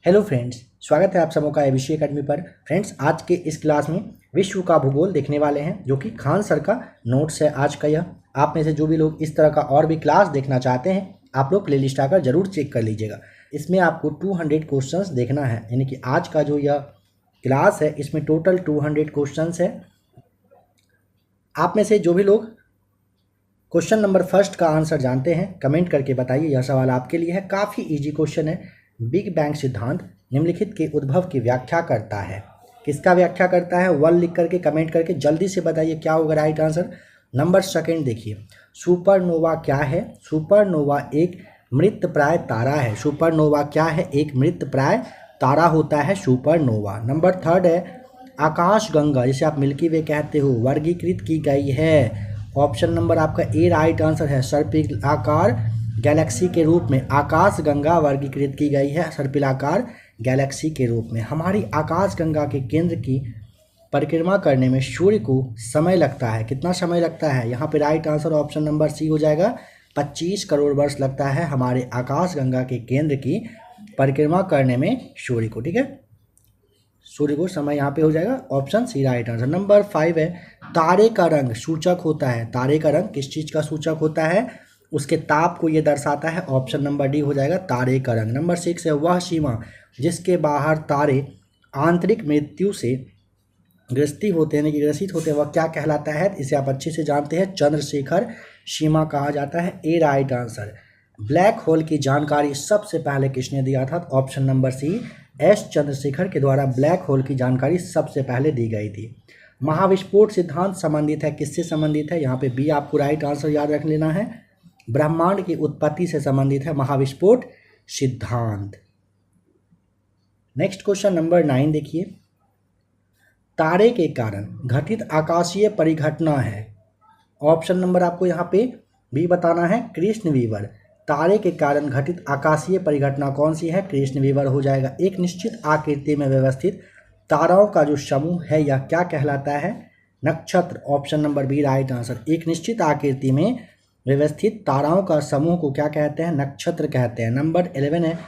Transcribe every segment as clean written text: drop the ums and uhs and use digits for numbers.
Hello friends, स्वागत है आप सबों का एबीसी एकेडमी पर। फ्रेंड्स, आज के इस क्लास में विश्व का भूगोल देखने वाले हैं, जो कि खान सर का नोट्स है आज का। यह आप में से जो भी लोग इस तरह का और भी क्लास देखना चाहते हैं, आप लोग प्लेलिस्ट आकर जरूर चेक कर लीजिएगा। इसमें आपको 200 क्वेश्चंस देखना है, यानी कि आज का जो यह क्लास है इसमें टोटल 200 क्वेश्चंस है। आप में से जो भी लोग क्वेश्चन नंबर फर्स्ट का आंसर जानते हैं, कमेंट करके बताइए। यह सवाल आपके लिए है, काफ़ी इजी क्वेश्चन है। बिग बैंग सिद्धांत निम्नलिखित के उद्भव की व्याख्या करता है। किसका व्याख्या करता है? वन लिख करके कमेंट करके जल्दी से बताइए क्या होगा राइट आंसर। नंबर सेकंड देखिए, सुपरनोवा क्या है? सुपरनोवा एक मृतप्राय तारा है। सुपरनोवा क्या है? एक मृतप्राय तारा होता है सुपरनोवा। नंबर थर्ड है, आकाशगंगा जिसे आप मिल्की वे कहते हो, वर्गीकृत की गई है। ऑप्शन नंबर आपका ए राइट आंसर है। सर्पिलाकार गैलेक्सी के रूप में आकाशगंगा वर्गीकृत की गई है, सर्पिलाकार गैलेक्सी के रूप में। हमारी आकाशगंगा के केंद्र की परिक्रमा करने में सूर्य को समय लगता है। कितना समय लगता है? यहाँ पे right answer option number C हो जाएगा। 25 करोड़ वर्ष लगता है हमारे आकाशगंगा के केंद्र की परिक्रमा करने में सूर्य को। ठीक है, सूर्य को समय यहाँ पे हो जाएगा option C right answer. Number 5 है, तारे का रंग सूचक होता है। तारे का रंग किस चीज़ का सूचक होता है? उसके ताप को ये दर्शाता है। ऑप्शन नंबर डी हो जाएगा, तारे का रंग। नंबर 6 है, वह सीमा जिसके बाहर तारे आंतरिक मृत्यु से ग्रसित होते हैं, यानी कि ग्रसित होते हैं, वह क्या कहलाता है? इसे आप अच्छे से जानते हैं, चंद्रशेखर सीमा कहा जाता है। A right answer. Black hole की जानकारी सबसे पहले किसने दिया था? Option number C, S Chandrasekhar के द्वारा ब्लैक होल की जानकारी सबसे पहले दी गई थी। महाविस्फोट सिद्धांत संबंधित है, किससे संबंधित है? यहाँ पे बी आपको राइट आंसर याद रख लेना है। ब्रह्मांड की उत्पत्ति से संबंधित है महाविस्फोट सिद्धांत। नेक्स्ट क्वेश्चन नंबर 9 देखिए, तारे के कारण घटित आकाशीय परिघटना है। ऑप्शन नंबर आपको यहाँ पे बी बताना है, कृष्ण विवर। तारे के कारण घटित आकाशीय परिघटना कौन सी है? कृष्ण विवर हो जाएगा। एक निश्चित आकृति में व्यवस्थित ताराओं का जो समूह है यह क्या कहलाता है? नक्षत्र। Option number B right answer. एक निश्चित आकृति में व्यवस्थित ताराओं का समूह को क्या कहते हैं? नक्षत्र कहते हैं। नंबर 11 है,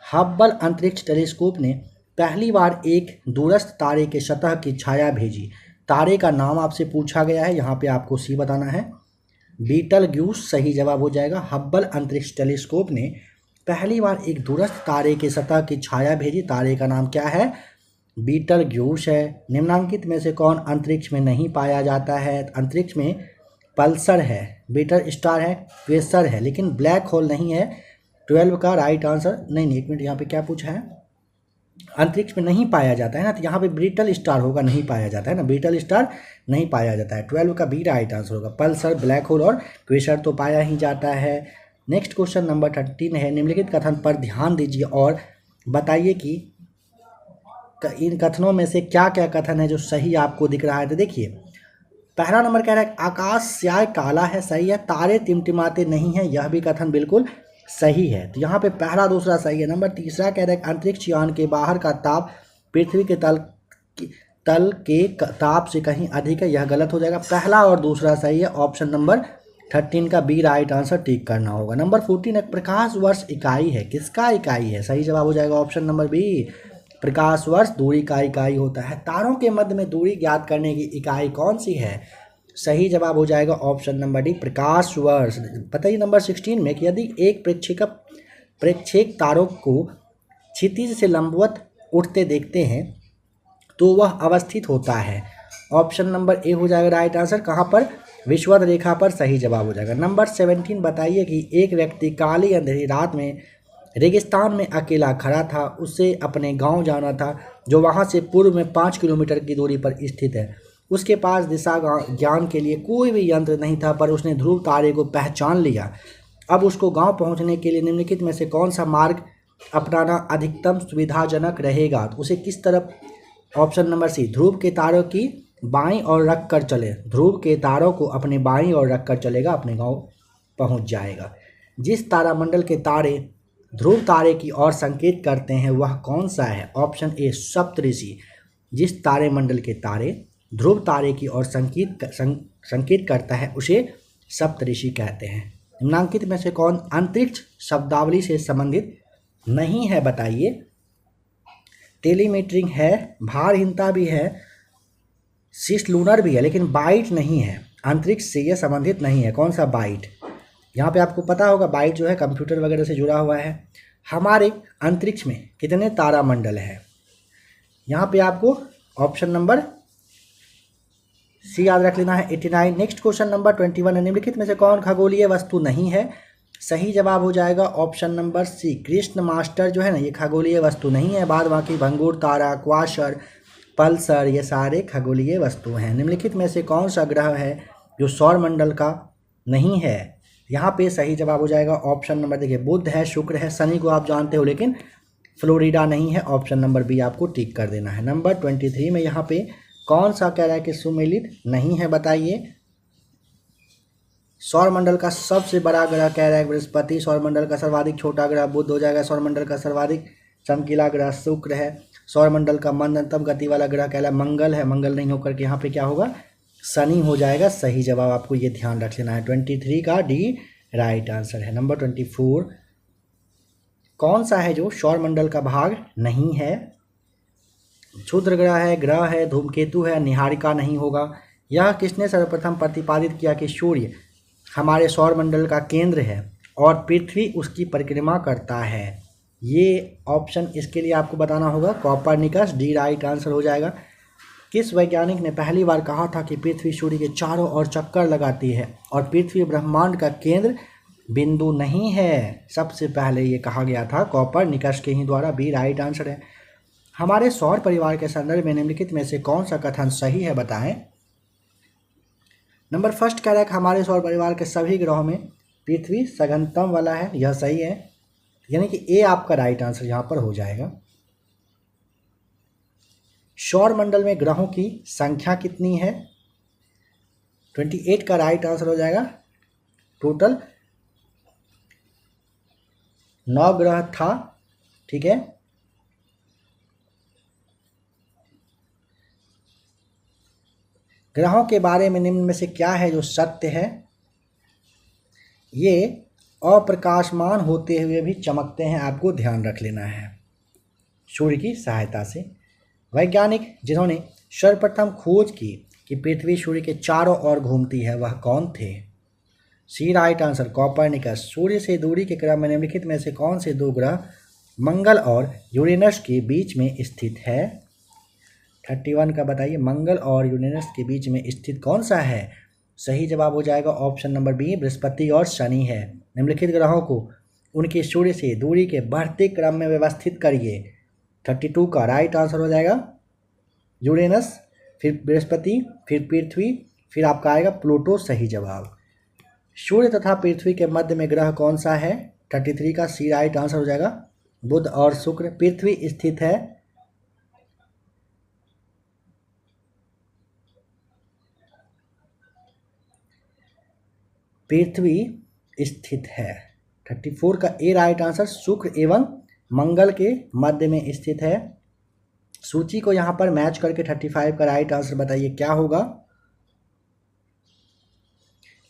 हब्बल अंतरिक्ष टेलीस्कोप ने पहली बार एक दूरस्थ तारे के सतह की छाया भेजी। तारे का नाम आपसे पूछा गया है, यहाँ पे आपको सी बताना है। बीटलग्यूस सही जवाब हो जाएगा। हब्बल अंतरिक्ष टेलीस्कोप ने पहली बार एक दूरस्थ तारे की सतह की छाया भेजी। तारे का नाम क्या है? बीटलग्यूस है। निम्नांकित में से कौन अंतरिक्ष में नहीं पाया जाता है? अंतरिक्ष में पल्सर है, बीटर स्टार है, क्वेसर है, लेकिन ब्लैक होल नहीं है। 12 का राइट आंसर। नहीं, एक मिनट, यहाँ पे क्या पूछा है? अंतरिक्ष में नहीं पाया जाता है ना, तो यहाँ पे ब्रिटल स्टार होगा, नहीं पाया जाता है ना, ब्रिटल स्टार नहीं पाया जाता है। 12 का बी राइट आंसर होगा। पल्सर, ब्लैक होल और क्वेसर तो पाया ही जाता है। नेक्स्ट क्वेश्चन नंबर 13 है, निम्नलिखित कथन पर ध्यान दीजिए और बताइए कि इन कथनों में से क्या क्या कथन है जो सही आपको दिख रहा है। तो देखिए, पहला नंबर कह रहा है आकाश स्याह काला है, सही है। तारे टिमटिमाते नहीं है, यह भी कथन बिल्कुल सही है। तो यहाँ पे पहला दूसरा सही है। नंबर तीसरा कह रहा है अंतरिक्ष यान के बाहर का ताप पृथ्वी के तल के ताप से कहीं अधिक है, यह गलत हो जाएगा। पहला और दूसरा सही है। ऑप्शन नंबर 13 का बी राइट आंसर टिक करना होगा। नंबर 14 एक प्रकाश वर्ष इकाई है, किसका इकाई है? सही जवाब हो जाएगा ऑप्शन नंबर बी, प्रकाश वर्ष दूरी का इकाई होता है। तारों के मध्य में दूरी ज्ञात करने की इकाई कौन सी है? सही जवाब हो जाएगा ऑप्शन नंबर डी, प्रकाश वर्ष। बताइए नंबर 16 में कि यदि एक प्रेक्षक तारों को क्षितिज से लंबवत उठते देखते हैं तो वह अवस्थित होता है। ऑप्शन नंबर ए हो जाएगा राइट आंसर। कहाँ पर? विषुवत रेखा पर, सही जवाब हो जाएगा। नंबर 17 बताइए कि एक व्यक्ति काली अंधेरी रात में रेगिस्तान में अकेला खड़ा था, उसे अपने गांव जाना था जो वहां से पूर्व में 5 किलोमीटर की दूरी पर स्थित है। उसके पास दिशा ज्ञान के लिए कोई भी यंत्र नहीं था, पर उसने ध्रुव तारे को पहचान लिया। अब उसको गांव पहुंचने के लिए निम्नलिखित में से कौन सा मार्ग अपनाना अधिकतम सुविधाजनक रहेगा? तो उसे किस तरफ? ऑप्शन नंबर सी, ध्रुव के तारों की बाईं ओर रख कर चले। ध्रुव के तारों को अपने बाईं ओर रख कर चलेगा, अपने गाँव पहुँच जाएगा। जिस तारामंडल के तारे ध्रुव तारे की ओर संकेत करते हैं वह कौन सा है? ऑप्शन ए, सप्तऋषि। जिस तारे मंडल के तारे ध्रुव तारे की ओर संकेत करता है उसे सप्तऋषि कहते हैं। निम्नांकित में से कौन अंतरिक्ष शब्दावली से संबंधित नहीं है? बताइए। टेलीमीटरिंग है, भारहीनता भी है, सिस लूनर भी है, लेकिन बाइट नहीं है, अंतरिक्ष से ये संबंधित नहीं है। कौन सा? बाइट। यहाँ पे आपको पता होगा बाइट जो है कंप्यूटर वगैरह से जुड़ा हुआ है। हमारे अंतरिक्ष में कितने तारामंडल हैं? यहाँ पे आपको ऑप्शन नंबर सी याद रख लेना है, 89। नेक्स्ट क्वेश्चन नंबर 21 है, निम्नलिखित में से कौन खगोलीय वस्तु नहीं है? सही जवाब हो जाएगा ऑप्शन नंबर सी, कृष्ण मास्टर जो है ना, ये खगोलीय वस्तु नहीं है। बाद बाकी भंगुर तारा, क्वासर, पल्सर, ये सारे खगोलीय वस्तु हैं। निम्नलिखित में से कौन सा ग्रह है जो सौरमंडल का नहीं है? यहाँ पे सही जवाब हो जाएगा ऑप्शन नंबर, देखिए बुध है, शुक्र है, शनि को आप जानते हो, लेकिन फ्लोरिडा नहीं है। ऑप्शन नंबर बी आपको टिक कर देना है। नंबर 23 में यहाँ पे कौन सा कह रहा है कि सुमेलित नहीं है? बताइए। सौरमंडल का सबसे बड़ा ग्रह कह रहा है बृहस्पति, सौरमंडल का सर्वाधिक छोटा ग्रह बुध हो जाएगा, सौरमंडल का सर्वाधिक चमकीला ग्रह शुक्र है, सौरमंडल का मंदतम गति वाला ग्रह कह रहा है मंगल है, मंगल नहीं होकर के यहाँ पे क्या होगा? शनि हो जाएगा। सही जवाब आपको ये ध्यान रख लेना है, 23 का डी राइट आंसर है। नंबर 24, कौन सा है जो सौरमंडल का भाग नहीं है? क्षुद्र ग्रह है, धूमकेतु है, निहारिका नहीं होगा। यह किसने सर्वप्रथम प्रतिपादित किया कि सूर्य हमारे सौरमंडल का केंद्र है और पृथ्वी उसकी परिक्रमा करता है? ये ऑप्शन इसके लिए आपको बताना होगा, कोपरनिकस, डी राइट आंसर हो जाएगा। किस वैज्ञानिक ने पहली बार कहा था कि पृथ्वी सूर्य के चारों ओर चक्कर लगाती है और पृथ्वी ब्रह्मांड का केंद्र बिंदु नहीं है? सबसे पहले ये कहा गया था कोपरनिकस के ही द्वारा, बी राइट आंसर है। हमारे सौर परिवार के संदर्भ में निम्नलिखित में से कौन सा कथन सही है? बताएं। नंबर फर्स्ट कह रहा है कि हमारे सौर परिवार के सभी ग्रहों में पृथ्वी सघनतम वाला है, यह सही है, यानी कि ए आपका राइट आंसर यहाँ पर हो जाएगा। सौर मंडल में ग्रहों की संख्या कितनी है? 28 का राइट आंसर हो जाएगा। टोटल 9 ग्रह था, ठीक है। ग्रहों के बारे में निम्न में से क्या है जो सत्य है? ये अप्रकाशमान होते हुए भी चमकते हैं, आपको ध्यान रख लेना है सूर्य की सहायता से। वैज्ञानिक जिन्होंने सर्वप्रथम खोज की कि पृथ्वी सूर्य के चारों ओर घूमती है, वह कौन थे? सी राइट आंसर, कोपरनिकस। सूर्य से दूरी के क्रम में निम्नलिखित में से कौन से दो ग्रह मंगल और यूरेनस के बीच में स्थित है? 31 का बताइए, मंगल और यूरेनस के बीच में स्थित कौन सा है? सही जवाब हो जाएगा ऑप्शन नंबर बी, बृहस्पति और शनि है। निम्नलिखित ग्रहों को उनके सूर्य से दूरी के बढ़ते क्रम में व्यवस्थित करिए। 32 का राइट आंसर हो जाएगा यूरेनस, फिर बृहस्पति, फिर पृथ्वी, फिर आपका आएगा प्लूटो। सही जवाब। सूर्य तथा पृथ्वी के मध्य में ग्रह कौन सा है? 33 का सी राइट आंसर हो जाएगा बुध और शुक्र। पृथ्वी स्थित है पृथ्वी स्थित है 34 का ए राइट आंसर, शुक्र एवं मंगल के मध्य में स्थित है। सूची को यहाँ पर मैच करके 35 का राइट आंसर बताइए क्या होगा?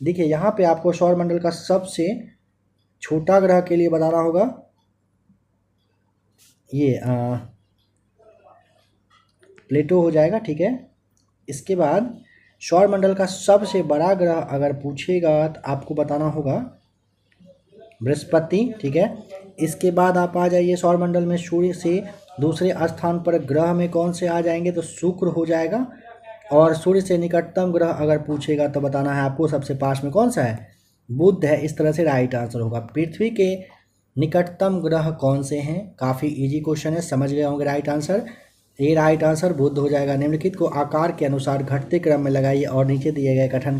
देखिए यहाँ पे आपको सौरमंडल का सबसे छोटा ग्रह के लिए बताना होगा, ये प्लेटो हो जाएगा, ठीक है। इसके बाद सौरमंडल का सबसे बड़ा ग्रह अगर पूछेगा तो आपको बताना होगा बृहस्पति, ठीक है। इसके बाद आप आ जाइए सौरमंडल में सूर्य से दूसरे स्थान पर ग्रह में कौन से आ जाएंगे, तो शुक्र हो जाएगा। और सूर्य से निकटतम ग्रह अगर पूछेगा तो बताना है आपको सबसे पास में कौन सा है, बुध है। इस तरह से राइट आंसर होगा। पृथ्वी के निकटतम ग्रह कौन से हैं? काफ़ी इजी क्वेश्चन है, समझ गए होंगे। Right answer A right answer बुध हो जाएगा। निम्नलिखित को आकार के अनुसार घटते क्रम में लगाइए और नीचे दिए गए गठन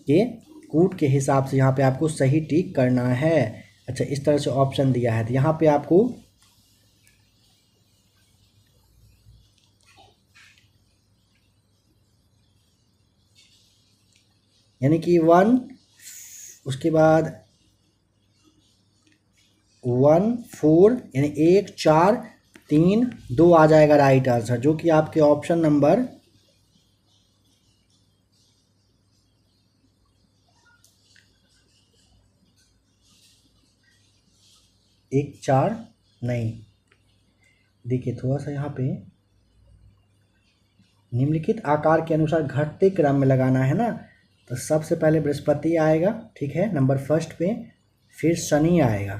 के कूट के हिसाब से यहाँ पे आपको सही टिक करना है। अच्छा, इस तरह से ऑप्शन दिया है तो यहाँ पे आपको यानी कि 1, उसके बाद 1 4 यानी 1 4 3 2 आ जाएगा राइट आंसर, जो कि आपके ऑप्शन नंबर 1 4 नहीं देखिए थोड़ा सा यहाँ पे निम्नलिखित आकार के अनुसार घटते क्रम में लगाना है ना। तो सबसे पहले बृहस्पति आएगा, ठीक है, नंबर फर्स्ट पे, फिर शनि आएगा।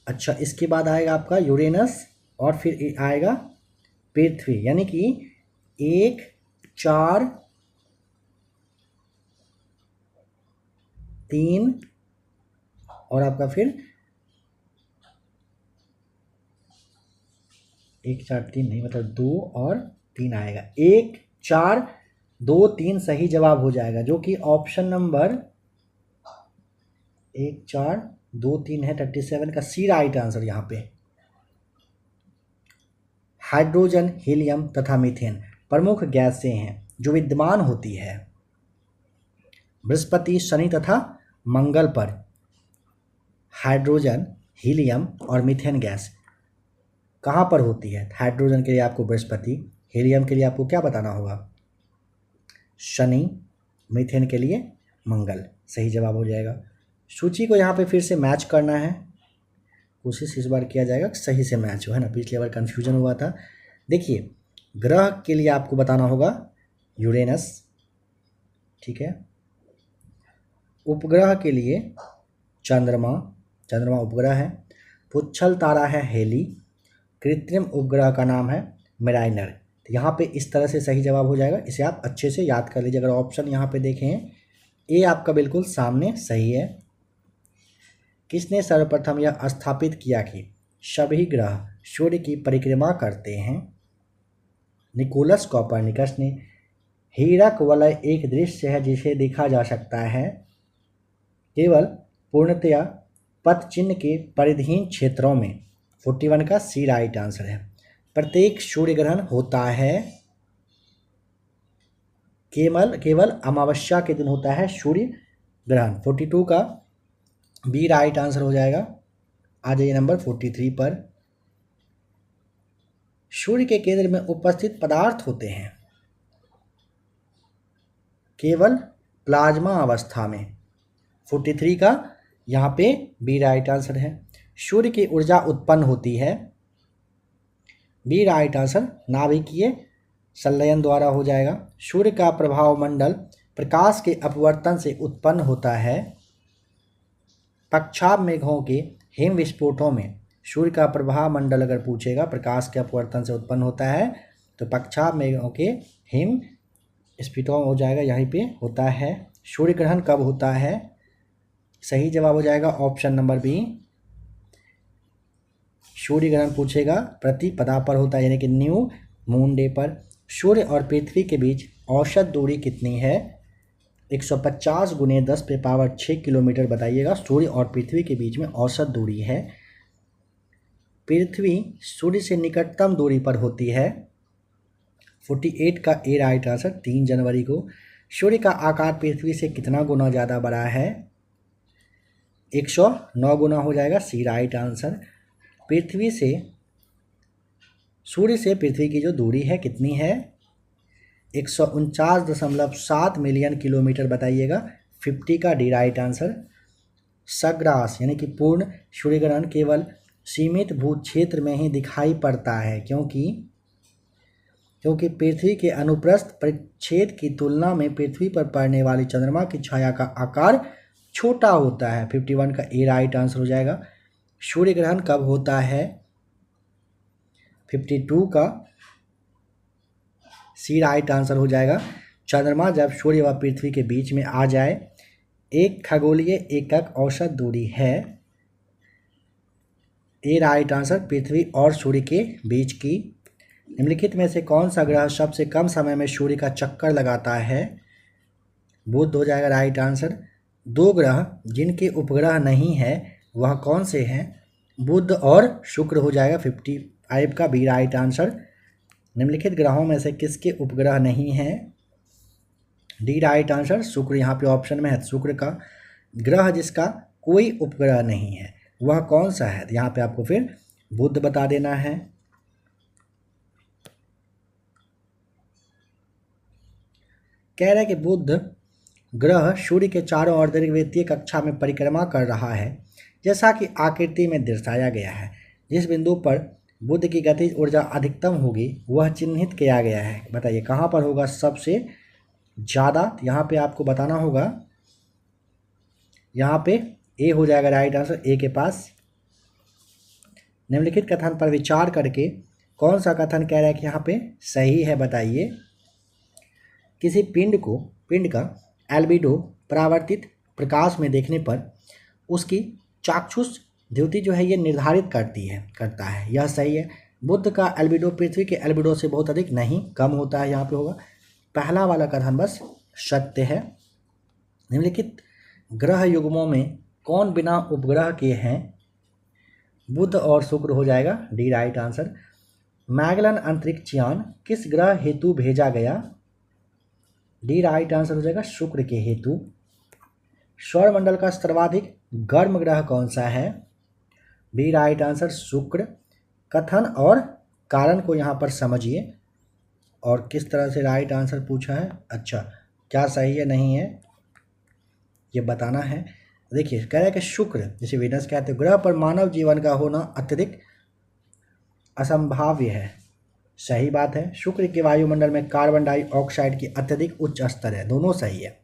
अच्छा, इसके बाद आएगा आपका यूरेनस और फिर आएगा पृथ्वी, यानी कि 1 4 3 और आपका फिर 1 4 3 नहीं, मतलब 2 और 3 आएगा। 1 4 2 3 सही जवाब हो जाएगा, जो कि ऑप्शन नंबर 1 4 2 3 है 37 का सी राइट आंसर यहाँ पे। हाइड्रोजन, हीलियम तथा मीथेन प्रमुख गैसें हैं जो विद्यमान होती है बृहस्पति, शनि तथा मंगल पर। हाइड्रोजन, हीलियम और मीथेन गैस कहाँ पर होती है? हाइड्रोजन के लिए आपको बृहस्पति, हीलियम के लिए आपको क्या बताना होगा? शनि, मीथेन के लिए मंगल, सही जवाब हो जाएगा। सूची को यहाँ पे फिर से मैच करना है, कोशिश इस बार किया जाएगा कि सही से मैच हो, है ना, पिछली बार कन्फ्यूजन हुआ था। देखिए ग्रह के लिए आपको बताना होगा यूरेनस, ठीक है, उपग्रह के लिए चंद्रमा, चंद्रमा उपग्रह है, पुच्छल तारा है हेली, कृत्रिम उपग्रह का नाम है मेराइनर। तो यहाँ पे इस तरह से सही जवाब हो जाएगा, इसे आप अच्छे से याद कर लीजिए। अगर ऑप्शन यहाँ पे देखें, ए आपका बिल्कुल सामने सही है। किसने सर्वप्रथम यह स्थापित किया कि सभी ग्रह सूर्य की परिक्रमा करते हैं? निकोलस कोपरनिकस ने। हीरक वलय एक दृश्य है जिसे देखा जा सकता है केवल पूर्णतया पथ चिन्ह के परिधीन क्षेत्रों में। 41 का सी राइट आंसर है। प्रत्येक सूर्य ग्रहण होता है केवल अमावस्या के दिन होता है सूर्य ग्रहण। 42 का बी राइट आंसर हो जाएगा। आ जाइए नंबर 43 पर। सूर्य के केंद्र में उपस्थित पदार्थ होते हैं केवल प्लाज्मा अवस्था में। 43 का यहाँ पे बी राइट आंसर है। सूर्य की ऊर्जा उत्पन्न होती है, बी राइट आंसर, नाभिकीय संलयन द्वारा हो जाएगा। सूर्य का प्रभाव मंडल प्रकाश के अपवर्तन से उत्पन्न होता है। पक्षाभ मेघों के हिम विस्फोटों में सूर्य का प्रभाव मंडल अगर पूछेगा प्रकाश के अपवर्तन से उत्पन्न होता है तो पक्षाभ मेघों के हिम विस्फोटों हो जाएगा, यहीं पे होता है। सूर्य ग्रहण कब होता है? सही जवाब हो जाएगा ऑप्शन नंबर बी। सूर्य ग्रहण पूछेगा प्रतिपदा पर होता है, यानी कि न्यू मून डे पर। सूर्य और पृथ्वी के बीच औसत दूरी कितनी है? 150 × 10⁻6 किलोमीटर बताइएगा सूर्य और पृथ्वी के बीच में औसत दूरी है। पृथ्वी सूर्य से निकटतम दूरी पर होती है। 48 का ए राइट आंसर, 3 जनवरी को। सूर्य का आकार पृथ्वी से कितना गुना ज़्यादा बड़ा है? 109 गुना हो जाएगा, सी राइट आंसर। पृथ्वी से सूर्य से पृथ्वी की जो दूरी है कितनी है? 149.7 मिलियन किलोमीटर बताइएगा। 50 का डी राइट आंसर। सग्रास यानी कि पूर्ण सूर्य ग्रहण केवल सीमित भू क्षेत्र में ही दिखाई पड़ता है, क्योंकि पृथ्वी के अनुप्रस्थ परिच्छेद की तुलना में पृथ्वी पर पड़ने वाली चंद्रमा की छाया का आकार छोटा होता है। 51 का ए राइट आंसर हो जाएगा। सूर्य ग्रहण कब होता है? 52 का सी राइट आंसर हो जाएगा। चंद्रमा जब सूर्य व पृथ्वी के बीच में आ जाए। एक खगोलीय एकक औसत दूरी है। ए राइट आंसर, पृथ्वी और सूर्य के बीच की। निम्नलिखित में से कौन सा ग्रह सबसे कम समय में सूर्य का चक्कर लगाता है? बुध हो जाएगा राइट आंसर। 2 ग्रह जिनके उपग्रह नहीं है वह कौन से हैं? बुध और शुक्र हो जाएगा। 55 का बी राइट आंसर। निम्नलिखित ग्रहों में से किसके उपग्रह नहीं हैं? डी राइट आंसर, शुक्र यहाँ पे ऑप्शन में है। शुक्र का ग्रह जिसका कोई उपग्रह नहीं है वह कौन सा है? यहाँ पे आपको फिर बुध बता देना है। कह रहा है कि बुध ग्रह सूर्य के चारों ओर दीर्घवृत्तीय कक्षा में परिक्रमा कर रहा है, जैसा कि आकृति में दर्शाया गया है। जिस बिंदु पर बुध की गतिज ऊर्जा अधिकतम होगी वह चिन्हित किया गया है। बताइए कहाँ पर होगा सबसे ज़्यादा। यहाँ पे आपको बताना होगा, यहाँ पे ए हो जाएगा राइट आंसर, ए के पास। निम्नलिखित कथन पर विचार करके कौन सा कथन कह रहा है कि यहाँ पे सही है। बताइए किसी पिंड का एल्बिडो परावर्तित प्रकाश में देखने पर उसकी चाक्षुष द्युति जो है ये निर्धारित करता है, यह सही है। बुध का एल्बिडो पृथ्वी के एल्बिडो से बहुत अधिक नहीं, कम होता है, यहाँ पे होगा पहला वाला कथन बस सत्य है। निम्नलिखित ग्रह युग्मों में कौन बिना उपग्रह के हैं। बुध और शुक्र हो जाएगा डी राइट आंसर। मैगलन अंतरिक्ष यान किस ग्रह हेतु भेजा गया। डी राइट आंसर हो जाएगा शुक्र के हेतु। सौरमंडल का सर्वाधिक गर्म ग्रह कौन सा है। बी राइट आंसर शुक्र। कथन और कारण को यहाँ पर समझिए और किस तरह से राइट आंसर पूछा है। अच्छा, क्या सही है नहीं है ये बताना है। देखिए कह रहा है कि शुक्र जिसे वीनस कहते हैं ग्रह पर मानव जीवन का होना अत्यधिक असंभाव्य है। सही बात है। शुक्र के वायुमंडल में कार्बन डाइऑक्साइड की अत्यधिक उच्च स्तर है, दोनों सही है।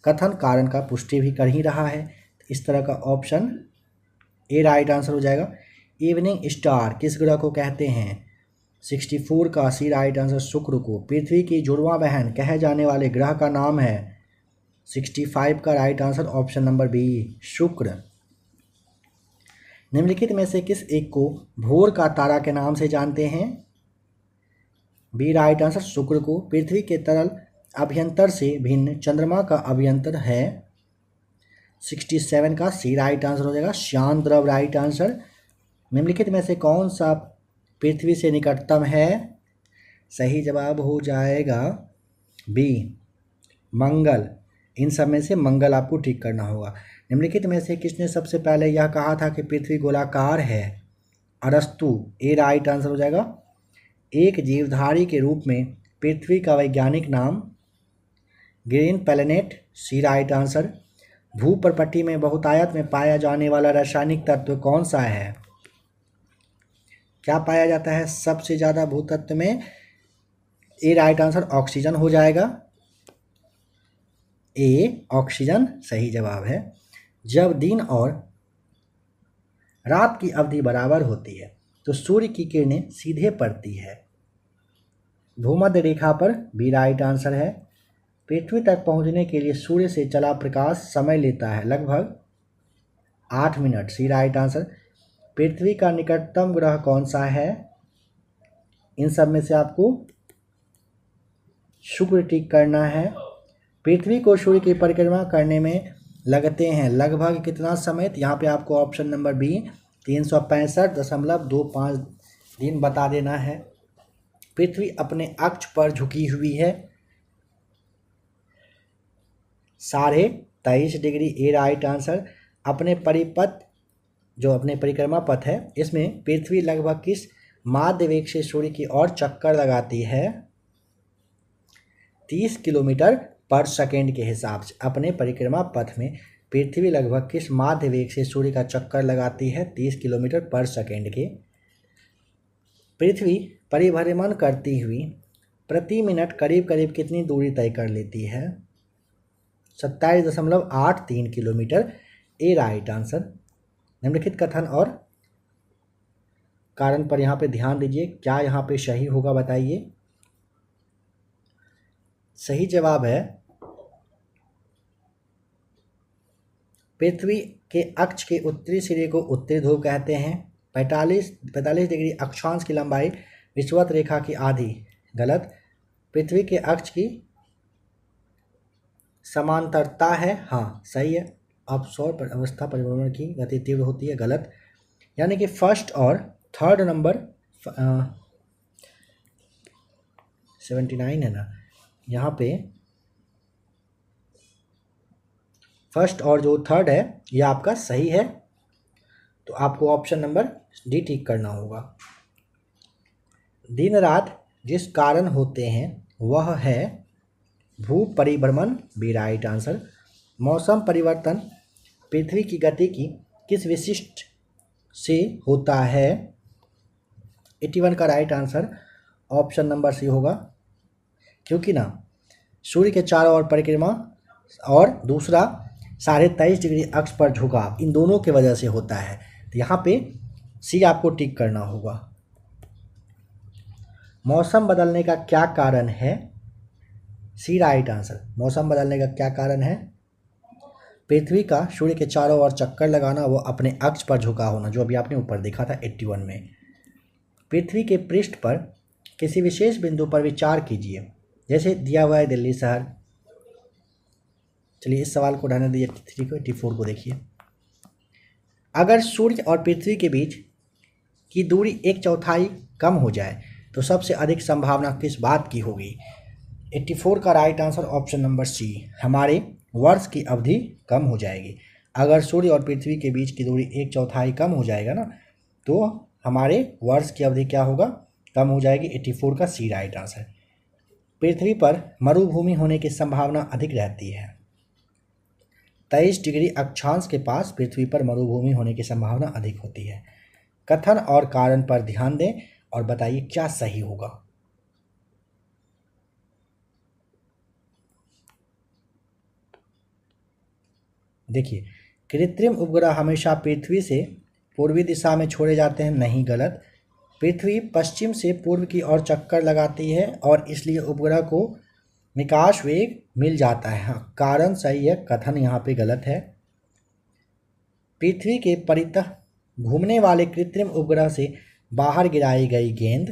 कथन कारण का पुष्टि भी कर ही रहा है, इस तरह का ऑप्शन ए राइट आंसर हो जाएगा। इवनिंग स्टार किस ग्रह को कहते हैं। 64 का सी राइट आंसर शुक्र को। पृथ्वी की जुड़वां बहन कहे जाने वाले ग्रह का नाम है। 65 का right answer option number B शुक्र। निम्नलिखित में से किस एक को भोर का तारा के नाम से जानते हैं। बी राइट आंसर शुक्र को। पृथ्वी के तरल अभ्यंतर से भिन्न चंद्रमा का अभ्यंतर है। 67 का सी राइट आंसर हो जाएगा श्यान द्रव राइट आंसर। निम्नलिखित में से कौन सा पृथ्वी से निकटतम है। सही जवाब हो जाएगा बी मंगल। इन सब में से मंगल आपको ठीक करना होगा। निम्नलिखित में से किसने सबसे पहले यह कहा था कि पृथ्वी गोलाकार है। अरस्तु। ए राइट आंसर हो जाएगा। एक जीवधारी के रूप में पृथ्वी का वैज्ञानिक नाम ग्रीन प्लैनेट। सी राइट आंसर। भूपर्पट्टी में बहुतायत में पाया जाने वाला रासायनिक तत्व कौन सा है। क्या पाया जाता है सबसे ज़्यादा भूतत्व में। ए राइट आंसर ऑक्सीजन हो जाएगा। ए ऑक्सीजन सही जवाब है। जब दिन और रात की अवधि बराबर होती है तो सूर्य की किरणें सीधे पड़ती है। भूमध्य रेखा पर बी राइट आंसर है। पृथ्वी तक पहुंचने के लिए सूर्य से चला प्रकाश समय लेता है लगभग 8 मिनट। सी राइट आंसर। पृथ्वी का निकटतम ग्रह कौन सा है। इन सब में से आपको शुक्र ठीक करना है। पृथ्वी को सूर्य की परिक्रमा करने में लगते हैं लगभग कितना समय। यहाँ पे आपको ऑप्शन नंबर बी 365.25 दिन बता देना है। पृथ्वी अपने अक्ष पर झुकी हुई है 23.5 डिग्री। ए राइट आंसर। अपने परिक्रमा पथ है इसमें पृथ्वी लगभग किस माध्य वेग से सूर्य की ओर चक्कर लगाती है। 30 किलोमीटर पर सेकेंड के हिसाब से अपने परिक्रमा पथ में पृथ्वी लगभग किस माध्य वेग से सूर्य का चक्कर लगाती है। 30 किलोमीटर पर सेकेंड के। पृथ्वी परिभ्रमण करती हुई प्रति मिनट करीब करीब कितनी दूरी तय कर लेती है। 27.83 किलोमीटर। ए राइट आंसर। निम्नलिखित कथन और कारण पर यहाँ पे ध्यान दीजिए, क्या यहाँ पे सही होगा बताइए। सही जवाब है पृथ्वी के अक्ष के उत्तरी सिरे को उत्तरी ध्रुव कहते हैं। 45 डिग्री अक्षांश की लंबाई विषुवत रेखा की आधी। गलत। पृथ्वी के अक्ष की समांतरता है। हाँ सही है। अब सौर अवस्था परिभ्रमण की गति तीव्र होती है। गलत। यानी कि फर्स्ट और थर्ड नंबर 79 है ना, यहाँ पे फर्स्ट और जो थर्ड है ये आपका सही है, तो आपको ऑप्शन नंबर डी ठीक करना होगा। दिन रात जिस कारण होते हैं वह है भू परिभ्रमण। B right answer. मौसम परिवर्तन पृथ्वी की गति की किस विशिष्ट से होता है। 81 का right answer option number C होगा, क्योंकि ना सूर्य के चारों ओर परिक्रमा और दूसरा 23.5 डिग्री अक्ष पर झुकाव, इन दोनों की वजह से होता है। तो यहाँ पे सी आपको टिक करना होगा। मौसम बदलने का क्या कारण है? सी राइट आंसर। मौसम बदलने का क्या कारण है? पृथ्वी का सूर्य के चारों ओर चक्कर लगाना, वो अपने अक्ष पर झुका होना, जो अभी आपने ऊपर देखा था 81 में। पृथ्वी के पृष्ठ पर किसी विशेष बिंदु पर विचार कीजिए, जैसे दिया हुआ है दिल्ली शहर। चलिए इस सवाल को ढाने दीजिए 83 को, 84 को देखिए। अगर सूर्य और पृथ्वी के बीच की दूरी 1/4 कम हो जाए तो सबसे अधिक संभावना किस बात की होगी? 84 का right answer option number C, हमारे वर्ष की अवधि कम हो जाएगी। अगर सूर्य और पृथ्वी के बीच की दूरी 1/4 कम हो जाएगा ना, तो हमारे वर्ष की अवधि क्या होगा? कम हो जाएगी। 84 का सी राइट आंसर। पृथ्वी पर मरुभूमि होने की संभावना अधिक रहती है। 23 डिग्री अक्षांश के पास पृथ्वी पर मरुभूमि होने की संभावना अधिक होती है। कथन और कारण पर ध्यान दें और बताइए क्या सही होगा। देखिए, कृत्रिम उपग्रह हमेशा पृथ्वी से पूर्वी दिशा में छोड़े जाते हैं, नहीं, गलत। पृथ्वी पश्चिम से पूर्व की ओर चक्कर लगाती है और इसलिए उपग्रह को विकास वेग मिल जाता है। हाँ, कारण सही है, कथन यहाँ पे गलत है। पृथ्वी के परितः घूमने वाले कृत्रिम उपग्रह से बाहर गिराई गई गेंद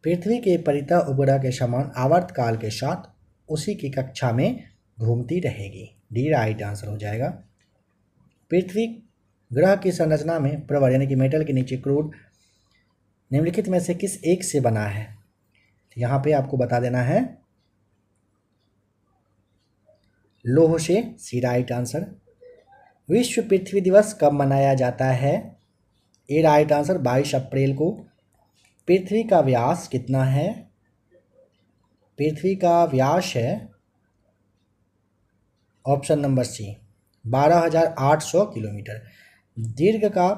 पृथ्वी के परितः उपग्रह के समान आवर्तकाल के साथ उसी की कक्षा में घूमती रहेगी। डी राइट आंसर हो जाएगा। पृथ्वी ग्रह की संरचना में प्रवर यानी कि मेटल के नीचे क्रूड निम्नलिखित में से किस एक से बना है? यहाँ पे आपको बता देना है लोह से, सी राइट आंसर। विश्व पृथ्वी दिवस कब मनाया जाता है? ए राइट आंसर 22 अप्रैल को। पृथ्वी का व्यास कितना है? पृथ्वी का व्यास है ऑप्शन नंबर सी 12,800 किलोमीटर। दीर्घ का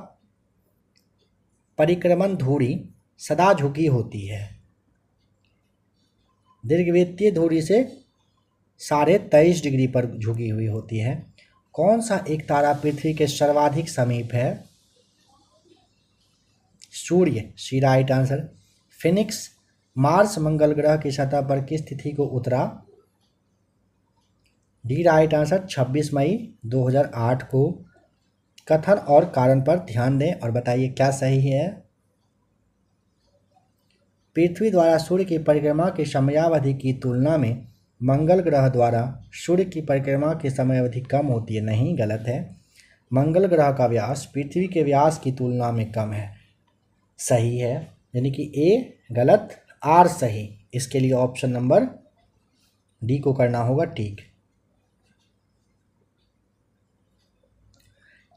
परिक्रमण धुरी सदा झुकी होती है। दीर्घवृत्तीय धुरी से 23.5 डिग्री पर झुकी हुई होती है। कौन सा एक तारा पृथ्वी के सर्वाधिक समीप है? सूर्य, सी राइट आंसर। फिनिक्स मार्स मंगल ग्रह की सतह पर किस तिथि को उतरा? डी राइट आंसर 26 मई 2008 को। कथन और कारण पर ध्यान दें और बताइए क्या सही है। पृथ्वी द्वारा सूर्य की परिक्रमा की समयावधि की तुलना में मंगल ग्रह द्वारा सूर्य की परिक्रमा की समयावधि कम होती है, नहीं, गलत है। मंगल ग्रह का व्यास पृथ्वी के व्यास की तुलना में कम है, सही है, यानी कि ए गलत, आर सही। इसके लिए ऑप्शन नंबर डी को करना होगा ठीक।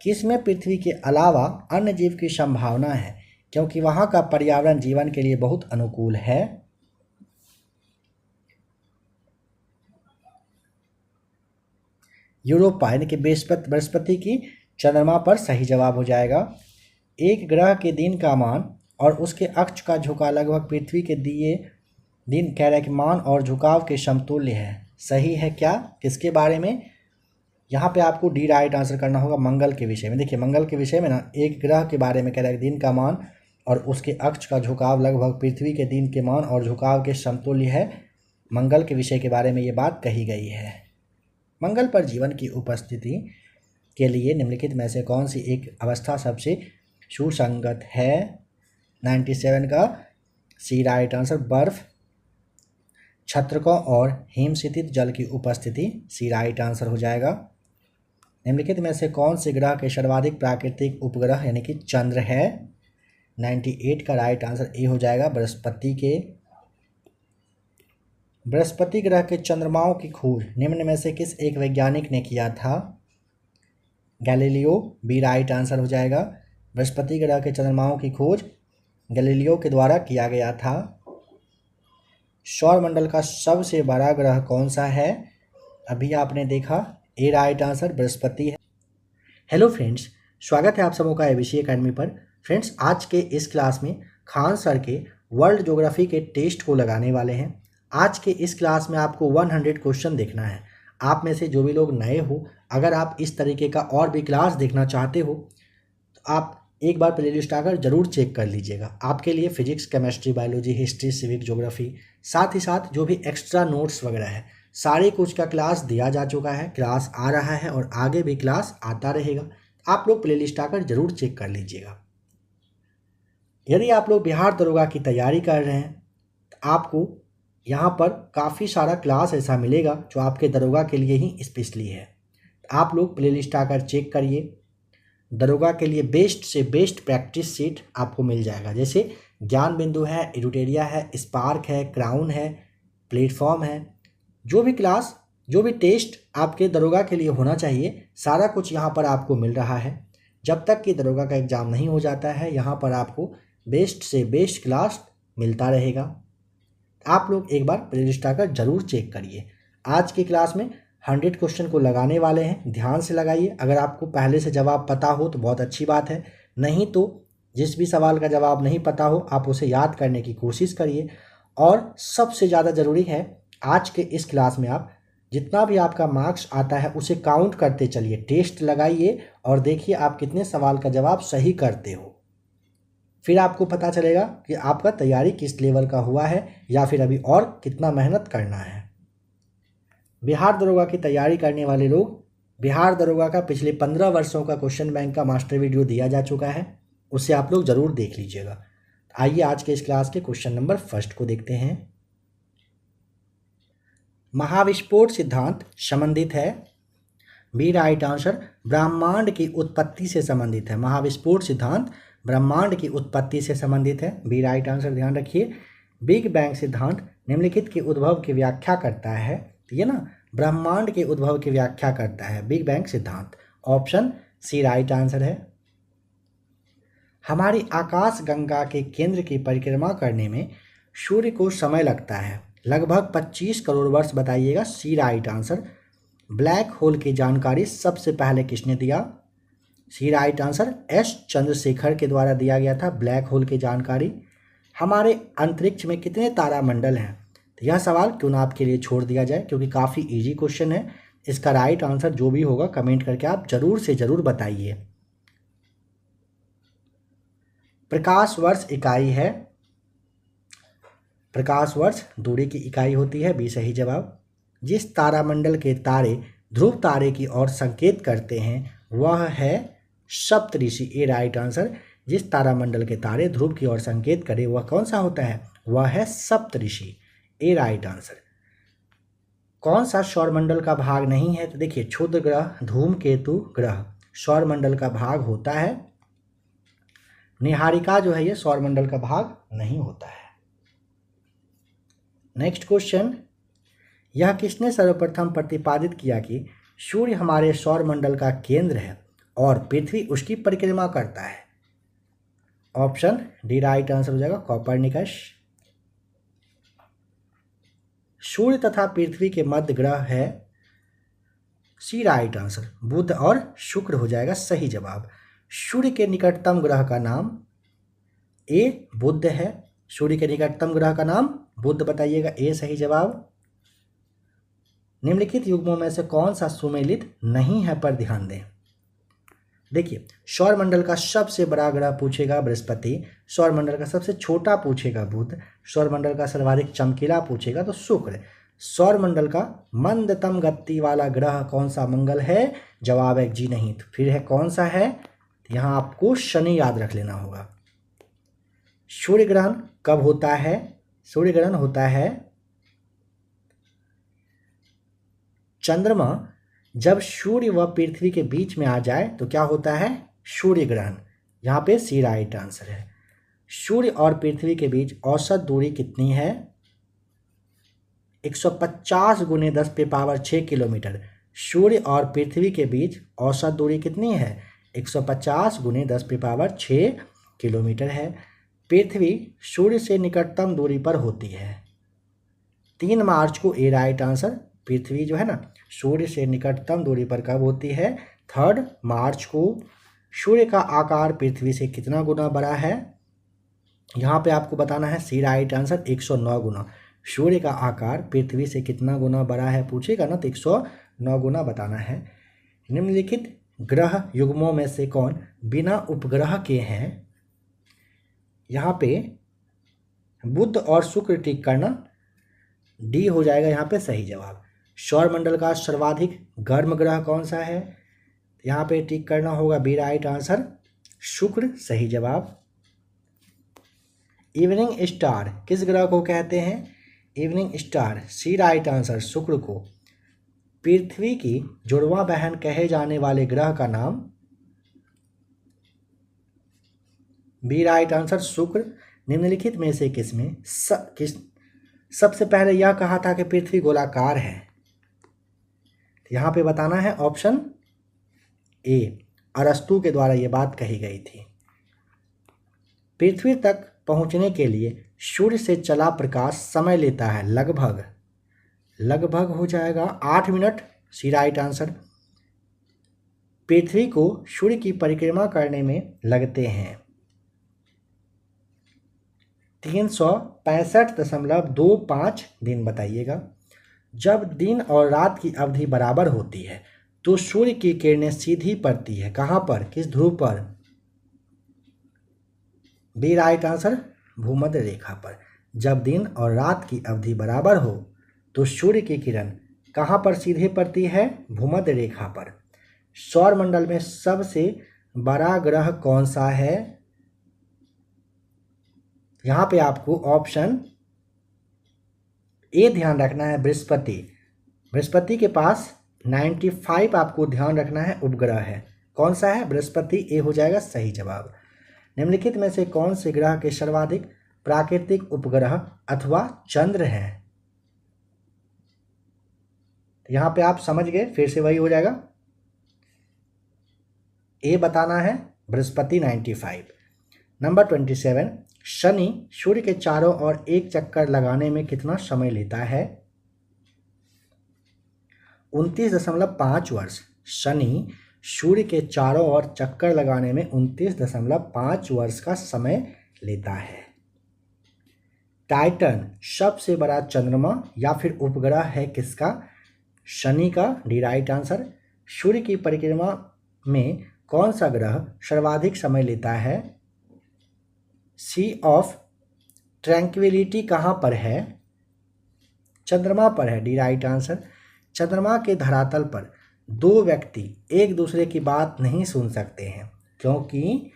किसमें पृथ्वी के अलावा अन्य जीव की संभावना है क्योंकि वहां का पर्यावरण जीवन के लिए बहुत अनुकूल है? यूरोपा यानी कि बृहस्पति की चंद्रमा पर सही जवाब हो जाएगा। एक ग्रह के दिन का मान और उसके अक्ष का झुकाव लगभग पृथ्वी के दिए दिन कह रहा है कि मान और झुकाव के समतुल्य है, सही है क्या? किसके बारे में? यहाँ पे आपको डी राइट आंसर करना होगा, मंगल के विषय में। देखिए मंगल के विषय में ना एक ग्रह के बारे में कह रहा है कि दिन का मान और उसके अक्ष का झुकाव लगभग पृथ्वी के दिन के मान और झुकाव के समतुल्य है। मंगल के विषय के बारे में ये बात कही गई है। मंगल पर जीवन की उपस्थिति के लिए निम्नलिखित में से कौन सी एक अवस्था सबसे सुसंगत है? 97 का सी राइट आंसर। बर्फ, छत्रकों और हिमस्थित जल की उपस्थिति, सी राइट आंसर हो जाएगा। निम्नलिखित में से कौन से ग्रह के सर्वाधिक प्राकृतिक उपग्रह यानी कि चंद्र है? 98 का राइट आंसर ए हो जाएगा, बृहस्पति के। बृहस्पति ग्रह के चंद्रमाओं की खोज निम्न में से किस एक वैज्ञानिक ने किया था? गैलीलियो, बी राइट आंसर हो जाएगा। बृहस्पति ग्रह के चंद्रमाओं की खोज गैलीलियो के द्वारा किया गया था। सौरमंडल का सबसे बड़ा ग्रह कौन सा है? अभी आपने देखा, ए राइट आंसर बृहस्पति है। हेलो फ्रेंड्स, स्वागत है आप सबों का एबीसी एकेडमी पर। फ्रेंड्स आज के इस क्लास में खान सर के वर्ल्ड ज्योग्राफी के टेस्ट को लगाने वाले हैं। आज के इस क्लास में आपको 100 क्वेश्चन देखना है। आप में से जो भी लोग नए हो, अगर आप इस तरीके का और भी क्लास देखना चाहते हो तो आप एक बार प्लेलिस्ट आकर जरूर चेक कर लीजिएगा। आपके लिए physics, chemistry, biology, history, civic, geography, साथ ही साथ जो भी एक्स्ट्रा नोट्स वगैरह है सारे कुछ का क्लास दिया जा चुका है, क्लास आ रहा है और आगे भी क्लास आता रहेगा। आप लोग प्लेलिस्ट आकर जरूर चेक कर लीजिएगा। यदि आप लोग बिहार दरोगा की तैयारी कर रहे हैं तो आपको यहाँ पर काफ़ी सारा क्लास ऐसा मिलेगा जो आपके दरोगा के लिए ही स्पेशली है। आप लोग प्लेलिस्ट आकर चेक करिए। दरोगा के लिए बेस्ट से बेस्ट प्रैक्टिस सीट आपको मिल जाएगा, जैसे ज्ञान बिंदु है, एडुटेरिया है, स्पार्क है, क्राउन है, प्लेटफॉर्म है। जो भी क्लास, जो भी टेस्ट आपके दरोगा के लिए होना चाहिए, सारा कुछ यहाँ पर आपको मिल रहा है। जब तक कि दरोगा का एग्ज़ाम नहीं हो जाता है, यहाँ पर आपको बेस्ट से बेस्ट क्लास मिलता रहेगा। आप लोग एक बार प्लेलिस्ट आकर जरूर चेक करिए। आज की क्लास में 100 क्वेश्चन को लगाने वाले हैं, ध्यान से लगाइए। अगर आपको पहले से जवाब पता हो तो बहुत अच्छी बात है, नहीं तो जिस भी सवाल का जवाब नहीं पता हो आप उसे याद करने की कोशिश करिए। और सबसे ज़्यादा ज़रूरी है, आज के इस क्लास में आप जितना भी आपका मार्क्स आता है उसे काउंट करते चलिए। टेस्ट लगाइए और देखिए आप कितने सवाल का जवाब सही करते हो। फिर आपको पता चलेगा कि आपका तैयारी किस लेवल का हुआ है या फिर अभी और कितना मेहनत करना है। बिहार दरोगा की तैयारी करने वाले लोग, बिहार दरोगा का पिछले 15 वर्षों का क्वेश्चन बैंक का मास्टर वीडियो दिया जा चुका है, उससे आप लोग ज़रूर देख लीजिएगा। आइए आज के इस क्लास के क्वेश्चन नंबर फर्स्ट को देखते हैं। महाविस्फोट सिद्धांत संबंधित है, बी राइट आंसर, ब्रह्मांड की उत्पत्ति से संबंधित है। महाविस्फोट सिद्धांत ब्रह्मांड की उत्पत्ति से संबंधित है, बी राइट आंसर। ध्यान रखिए, बिग बैंग सिद्धांत निम्नलिखित के उद्भव की व्याख्या करता है। ये ना ब्रह्मांड के उद्भव की व्याख्या करता है बिग बैंग सिद्धांत। ऑप्शन सी राइट आंसर है। हमारी आकाश गंगा के केंद्र की परिक्रमा करने में सूर्य को समय लगता है लगभग 25 करोड़ वर्ष, बताइएगा। सी राइट आंसर। ब्लैक होल की जानकारी सबसे पहले किसने दिया? सी राइट आंसर, एस चंद्रशेखर के द्वारा दिया गया था ब्लैक होल की जानकारी। हमारे अंतरिक्ष में कितने तारामंडल हैं? तो यह सवाल क्यों ना आपके लिए छोड़ दिया जाए, क्योंकि काफ़ी इजी क्वेश्चन है। इसका राइट आंसर जो भी होगा कमेंट करके आप जरूर से जरूर बताइए। प्रकाश वर्ष इकाई है, प्रकाश वर्ष दूरी की इकाई होती है, बी सही जवाब। जिस तारामंडल के तारे ध्रुव तारे की ओर संकेत करते हैं वह है सप्तऋषि, ए राइट आंसर। जिस तारामंडल के तारे ध्रुव की ओर संकेत करे वह कौन सा होता है? वह है सप्तऋषि, ए राइट आंसर। कौन सा सौरमंडल का भाग नहीं है? तो देखिए, क्षुद्र ग्रह, धूमकेतु ग्रह सौरमंडल का भाग होता है। निहारिका जो है ये सौरमंडल का भाग नहीं होता है। नेक्स्ट क्वेश्चन, यह किसने सर्वप्रथम प्रतिपादित किया कि सूर्य हमारे सौरमंडल का केंद्र है और पृथ्वी उसकी परिक्रमा करता है? ऑप्शन डी राइट आंसर हो जाएगा, कोपरनिकस। सूर्य तथा पृथ्वी के मध्य ग्रह है, सी राइट आंसर, बुध और शुक्र हो जाएगा सही जवाब। सूर्य के निकटतम ग्रह का नाम ए बुध है, सूर्य के निकटतम ग्रह का नाम बुध, बताइएगा, ए सही जवाब। निम्नलिखित युग्मों में से कौन सा सुमेलित नहीं है पर ध्यान दें। देखिए, सौरमंडल का सबसे बड़ा ग्रह पूछेगा बृहस्पति, सौरमंडल का सबसे छोटा पूछेगा बुध, सौरमंडल का सर्वाधिक चमकीला पूछेगा तो शुक्र। सौरमंडल का मंदतम गति वाला ग्रह कौन सा? मंगल है। जवाब है जी नहीं, तो फिर है कौन सा है? यहाँ आपको शनि याद रख लेना होगा। सूर्य ग्रहण कब होता है? सूर्य ग्रहण होता है चंद्रमा जब सूर्य व पृथ्वी के बीच में आ जाए तो क्या होता है? सूर्य ग्रहण। यहाँ पे सी राइट आंसर है। सूर्य और पृथ्वी के बीच औसत दूरी कितनी है? 150 × 10⁻6 किलोमीटर। सूर्य और पृथ्वी के बीच औसत दूरी कितनी है? 150 × 10⁻6 किलोमीटर है। पृथ्वी सूर्य से निकटतम दूरी पर होती है 3 मार्च को, ए राइट आंसर। पृथ्वी जो है ना सूर्य से निकटतम दूरी पर कब होती है? 3 मार्च को। सूर्य का आकार पृथ्वी से कितना गुना बड़ा है? यहाँ पे आपको बताना है सी राइट आंसर 109 गुना। सूर्य का आकार पृथ्वी से कितना गुना बड़ा है पूछेगा ना तो 109 गुना बताना है। निम्नलिखित ग्रह युग्मों में से कौन बिना उपग्रह के हैं? यहाँ पे बुध और शुक्र टिक करना, डी हो जाएगा यहाँ पे सही जवाब। सौरमंडल का सर्वाधिक गर्म ग्रह कौन सा है? यहाँ पे टिक करना होगा बी राइट आंसर शुक्र सही जवाब। इवनिंग स्टार किस ग्रह को कहते हैं? Evening star c right answer शुक्र को। पृथ्वी की जुड़वा बहन कहे जाने वाले ग्रह का नाम? बी राइट आंसर शुक्र। निम्नलिखित में से किसमें सबसे पहले यह कहा था कि पृथ्वी गोलाकार है? यहाँ पे बताना है ऑप्शन ए, अरस्तु के द्वारा यह बात कही गई थी। पृथ्वी तक पहुंचने के लिए सूर्य से चला प्रकाश समय लेता है लगभग हो जाएगा 8 मिनट सी राइट आंसर। पृथ्वी को सूर्य की परिक्रमा करने में लगते हैं 365.25 दिन। बताइएगा जब दिन और रात की अवधि बराबर होती है तो सूर्य की किरणें सीधी पड़ती है कहाँ पर, किस ध्रुव पर? बी राइट आंसर भूमध्य रेखा पर। जब दिन और रात की अवधि बराबर हो तो सूर्य की किरण कहाँ पर सीधे पड़ती है? भूमध्य रेखा पर। सौरमंडल में सबसे बड़ा ग्रह कौन सा है? यहाँ पे आपको ऑप्शन ए ध्यान रखना है बृहस्पति। बृहस्पति के पास 95 आपको ध्यान रखना है उपग्रह है। कौन सा है? बृहस्पति, ए हो जाएगा सही जवाब। निम्नलिखित में से कौन से ग्रह के सर्वाधिक प्राकृतिक उपग्रह अथवा चंद्र हैं? यहां पे आप समझ गए, फिर से वही हो जाएगा, ए बताना है बृहस्पति 95। नंबर 27, शनि सूर्य के चारों ओर एक चक्कर लगाने में कितना समय लेता है? 29.5 वर्ष। शनि सूर्य के चारों ओर चक्कर लगाने में 29.5 वर्ष का समय लेता है। टाइटन सबसे बड़ा चंद्रमा या फिर उपग्रह है किसका? शनि का, डी राइट आंसर। सूर्य की परिक्रमा में कौन सा ग्रह सर्वाधिक समय लेता है? सी ऑफ ट्रैंक्विलिटी कहाँ पर है? चंद्रमा पर है, डी राइट आंसर। चंद्रमा के धरातल पर दो व्यक्ति एक दूसरे की बात नहीं सुन सकते हैं क्योंकि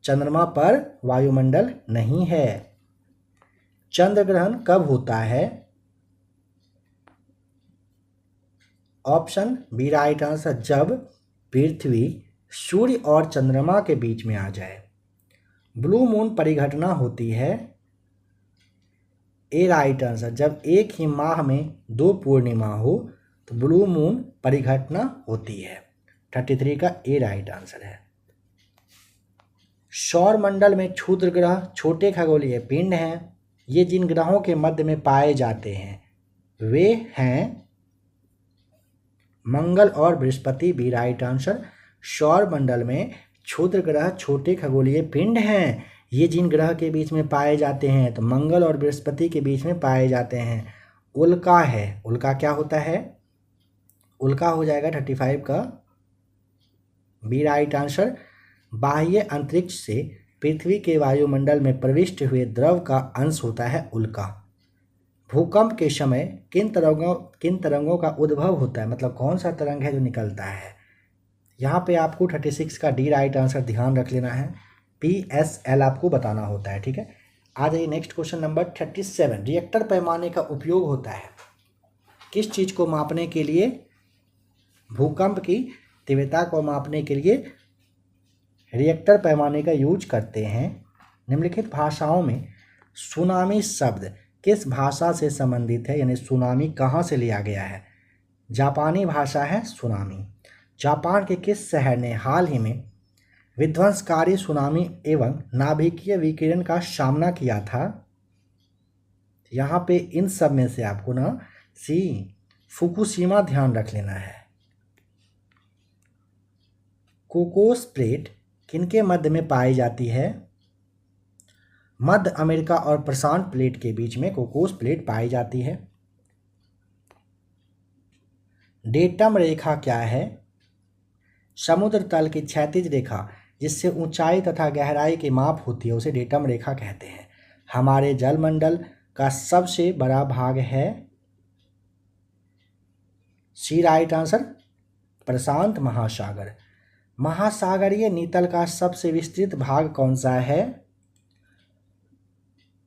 चंद्रमा पर वायुमंडल नहीं है। चंद्र ग्रहण कब होता है? ऑप्शन बी राइट आंसर, जब पृथ्वी सूर्य और चंद्रमा के बीच में आ जाए। ब्लू मून परिघटना होती है, ए राइट आंसर, जब एक ही माह में 2 पूर्णिमा हो तो ब्लू मून परिघटना होती है। 33 का ए राइट आंसर है। सौरमंडल में क्षुद्र ग्रह छोटे खगोलीय पिंड हैं। ये जिन ग्रहों के मध्य में पाए जाते हैं वे हैं मंगल और बृहस्पति, बी राइट आंसर। सौरमंडल में क्षुद्र ग्रह छोटे खगोलीय पिंड हैं। ये जिन ग्रह के बीच में पाए जाते हैं तो मंगल और बृहस्पति के बीच में पाए जाते हैं। उल्का है, उल्का क्या होता है? उल्का हो जाएगा 35 का बी राइट आंसर। बाह्य अंतरिक्ष से पृथ्वी के वायुमंडल में प्रविष्ट हुए द्रव का अंश होता है उल्का। भूकंप के समय किन तरंगों का उद्भव होता है, मतलब कौन सा तरंग है जो निकलता है? यहाँ पे आपको 36 का डी राइट आंसर ध्यान रख लेना है। PSL आपको बताना होता है, ठीक है। आ जाइए नेक्स्ट क्वेश्चन नंबर 37। रिएक्टर पैमाने का उपयोग होता है किस चीज़ को मापने के लिए? भूकंप की तीव्रता को मापने के लिए रिएक्टर पैमाने का यूज करते हैं। निम्नलिखित भाषाओं में सुनामी शब्द किस भाषा से संबंधित है, यानी सुनामी कहाँ से लिया गया है? जापानी भाषा है सुनामी। जापान के किस शहर ने हाल ही में विध्वंसकारी सुनामी एवं नाभिकीय विकिरण का सामना किया था? यहाँ पे इन सब में से आपको ना फुकुशिमा ध्यान रख लेना है। कोकोस प्लेट किनके मध्य में पाई जाती है? मध्य अमेरिका और प्रशांत प्लेट के बीच में कोकोस प्लेट पाई जाती है। डेटम रेखा क्या है? समुद्र तल की क्षैतिज रेखा जिससे ऊंचाई तथा गहराई की माप होती है उसे डेटम रेखा कहते हैं। हमारे जलमंडल का सबसे बड़ा भाग है सी राइट आंसर प्रशांत महासागर। महासागरीय नीतल का सबसे विस्तृत भाग कौन सा है?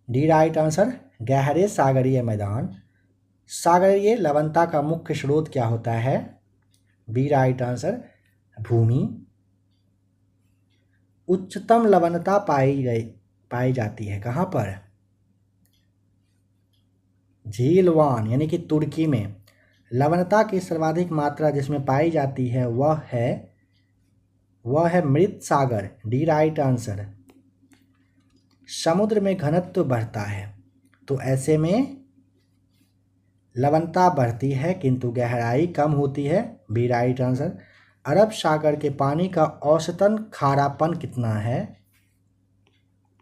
डी राइट आंसर गहरे सागरीय मैदान। सागरीय लवणता का मुख्य स्रोत क्या होता है? बी राइट आंसर भूमि। उच्चतम लवणता पाई जाती है कहाँ पर? झीलवान यानी कि तुर्की में। लवणता की सर्वाधिक मात्रा जिसमें पाई जाती है वह है मृत सागर। D right answer. समुद्र में घनत्व बढ़ता है तो ऐसे में लवणता बढ़ती है किंतु गहराई कम होती है। B right answer. अरब सागर के पानी का औसतन खारापन कितना है?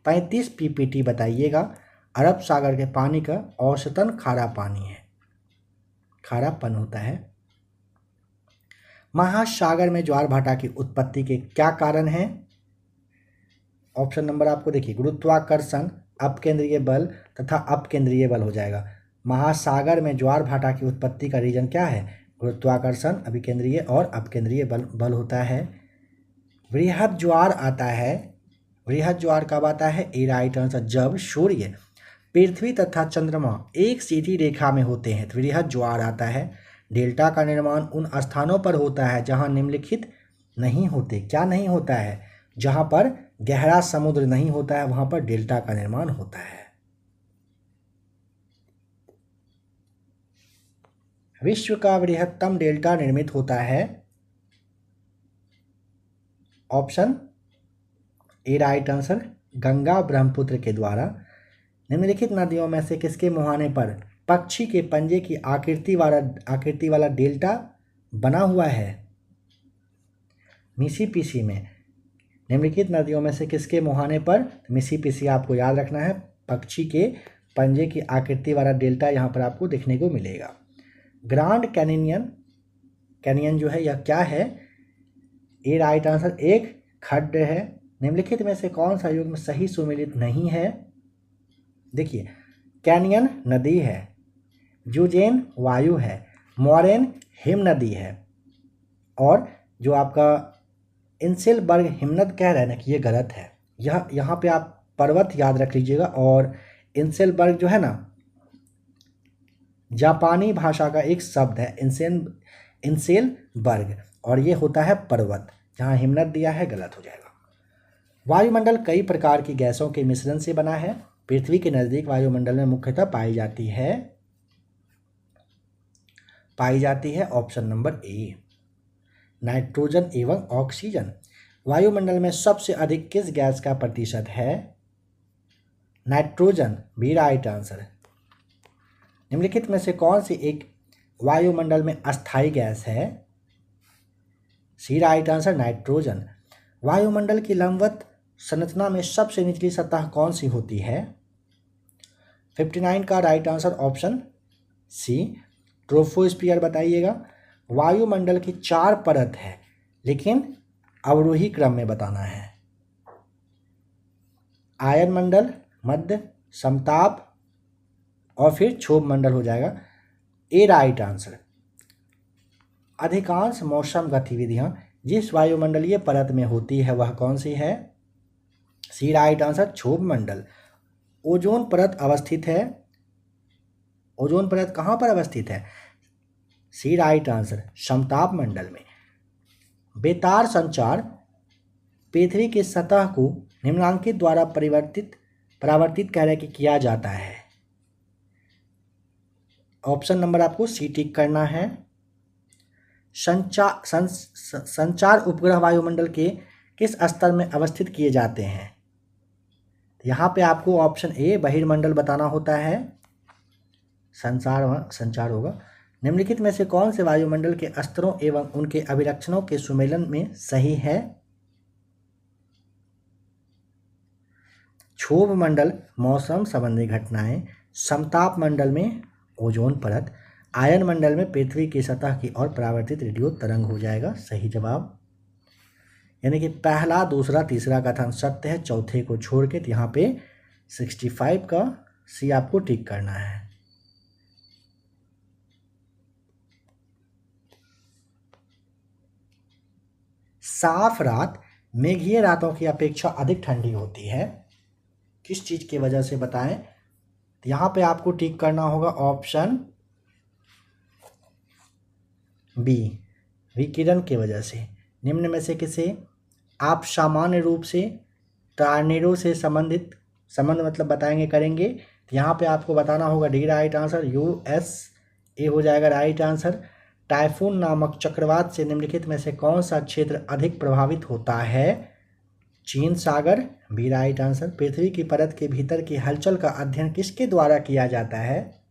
35 पीपीटी बताइएगा। अरब सागर के पानी का औसतन खारापन होता है। महासागर में ज्वार भाटा की उत्पत्ति के क्या कारण हैं? ऑप्शन नंबर आपको देखिए, गुरुत्वाकर्षण, अपकेंद्रीय बल तथा अपकेंद्रीय बल हो जाएगा। महासागर में ज्वार भाटा की उत्पत्ति का रीजन क्या है? गुरुत्वाकर्षण, अभिकेंद्रीय और अपकेंद्रीय बल होता है। वृहद ज्वार आता है। वृहद ज्वार कब आता है? ए राइट आंसर जब सूर्य, पृथ्वी तथा चंद्रमा एक सीधी रेखा में होते हैं तो वृहद ज्वार आता है। डेल्टा का निर्माण उन स्थानों पर होता है जहां निम्नलिखित नहीं होते। क्या नहीं होता है? जहां पर गहरा समुद्र नहीं होता है वहां पर डेल्टा का निर्माण होता है। विश्व का बृहत्तम डेल्टा निर्मित होता है। Option A right answer Ganga Brahmaputra के द्वारा। निम्नलिखित नदियों में से किसके मुहाने पर पक्षी के पंजे की आकृति वाला डेल्टा बना हुआ है? मिसिसिपी में। निम्नलिखित नदियों में से किसके मुहाने पर? मिसिसिपी आपको याद रखना है। पक्षी के पंजे की आकृति वाला डेल्टा यहाँ पर आपको देखने को मिलेगा। ग्रांड कैनियन जो है यह क्या है? ए राइट आंसर एक खड्ड है। निम्नलिखित में से कौन सा युग्म सही सुमेलित नहीं है? देखिए, कैनियन नदी है, यूजेन वायु है, मोरेन हिम नदी है और जो आपका इंसेलबर्ग हिमनद कह रहे हैं ना कि ये गलत है। यहाँ पे आप पर्वत याद रख लीजिएगा और इंसेलबर्ग जो है ना जापानी भाषा का एक शब्द है इंसेलबर्ग और ये होता है पर्वत। जहाँ हिमनद दिया है गलत हो जाएगा। वायुमंडल कई प्रकार की गैसों के मिश्रण से बना है। पृथ्वी के नज़दीक वायुमंडल में मुख्यतः पाई जाती है ऑप्शन नंबर ए नाइट्रोजन एवं ऑक्सीजन। वायुमंडल में सबसे अधिक किस गैस का प्रतिशत है? नाइट्रोजन। B right answer. निम्नलिखित में से कौन सी एक वायुमंडल में अस्थायी गैस है? सी राइट आंसर नाइट्रोजन। वायुमंडल की लंबवत संरचना में सबसे निचली सतह कौन सी होती है? 59 का right answer option C troposphere बताइएगा। वायुमंडल की 4 परत है लेकिन अवरोही क्रम में बताना है। आयन मंडल, मध्य, समताप और फिर क्षोभ मंडल हो जाएगा। ए राइट आंसर। अधिकांश मौसम गतिविधियां जिस वायुमंडलीय परत में होती है वह कौन सी है? सी राइट आंसर क्षोभ मंडल। ओजोन परत अवस्थित है। ओजोन परत कहाँ पर अवस्थित है? सी राइट आंसर समताप मंडल में। बेतार संचार पृथ्वी की सतह को निम्नांकित द्वारा परावर्तित कह रहे कि किया जाता है। ऑप्शन नंबर आपको सी टिक करना है। संचार उपग्रह वायुमंडल के किस स्तर में अवस्थित किए जाते हैं? यहाँ पे आपको ऑप्शन ए बहिर्मंडल बताना होता है। संचार होगा। निम्नलिखित में से कौन से वायुमंडल के स्तरों एवं उनके अभिलक्षणों के सुमेलन में सही है? क्षोभ मंडल मौसम संबंधी घटनाएं, समताप मंडल में ओजोन परत, आयन मंडल में पृथ्वी की सतह की ओर परावर्तित रेडियो तरंग हो जाएगा सही जवाब। यानी कि पहला, दूसरा, तीसरा कथन सत्य है, चौथे को छोड़ के। तो यहाँ पे 65 का सी आपको टिक करना है। साफ रात मेघीय रातों की अपेक्षा अधिक ठंडी होती है, किस चीज की वजह से बताएं? तो यहाँ पे आपको टिक करना होगा ऑप्शन बी, विकिरण की वजह से। निम्न में से किसे आप सामान्य रूप से टॉर्नेडो से संबंध मतलब बताएंगे करेंगे? तो यहाँ पे आपको बताना होगा डी राइट आंसर, USA हो जाएगा राइट आंसर। टाइफून नामक चक्रवात से निम्नलिखित में से कौन सा क्षेत्र अधिक प्रभावित होता है? चीन सागर, बी राइट आंसर। पृथ्वी की परत के भीतर की हलचल का अध्ययन किसके द्वारा किया जाता है?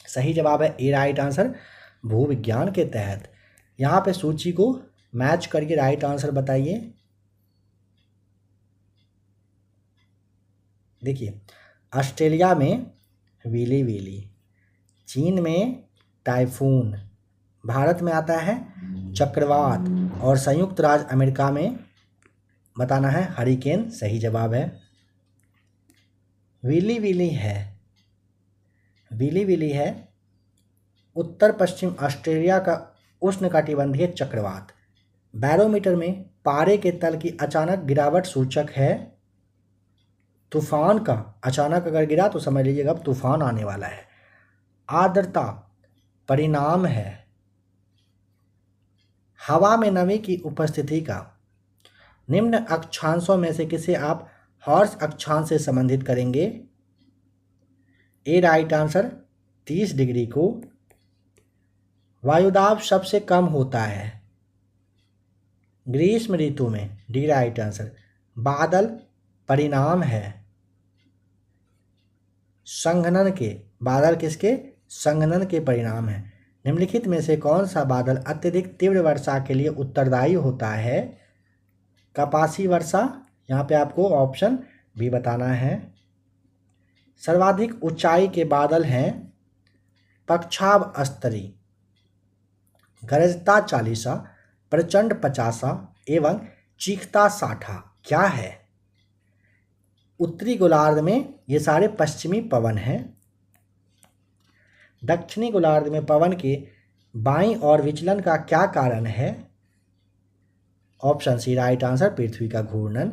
सही जवाब है ए राइट आंसर, भूविज्ञान के तहत। यहाँ पे सूची को मैच करके राइट आंसर बताइए। देखिए, ऑस्ट्रेलिया में विली विली, चीन में टाइफून, भारत में आता है चक्रवात, और संयुक्त राज्य अमेरिका में बताना है हरिकेन सही जवाब है। विली विली है उत्तर पश्चिम ऑस्ट्रेलिया का उष्णकटिबंधीय चक्रवात। बैरोमीटर में पारे के तल की अचानक गिरावट सूचक है तूफान का। अचानक अगर गिरा तो समझ लीजिएगा अब तूफान आने वाला है। आर्द्रता परिणाम है हवा में नमी की उपस्थिति का। निम्न अक्षांशों में से किसे आप हॉर्स अक्षांश से संबंधित करेंगे? ए राइट आंसर, 30 डिग्री को। वायुदाब सबसे कम होता है ग्रीष्म ऋतु में, डी राइट आंसर। बादल परिणाम है संघनन के, बादल किसके? संघनन के परिणाम है। निम्नलिखित में से कौन सा बादल अत्यधिक तीव्र वर्षा के लिए उत्तरदायी होता है? कपासी वर्षा, यहाँ पे आपको ऑप्शन बी बताना है। सर्वाधिक ऊंचाई के बादल हैं पक्षाभ स्तरी, गरजता 40, प्रचंड 50 एवं चीखता 60। क्या है? उत्तरी गोलार्ध में ये सारे पश्चिमी पवन हैं। दक्षिणी गोलार्ध में पवन के बाईं ओर विचलन का क्या कारण है? ऑप्शन सी राइट आंसर, पृथ्वी का घूर्णन।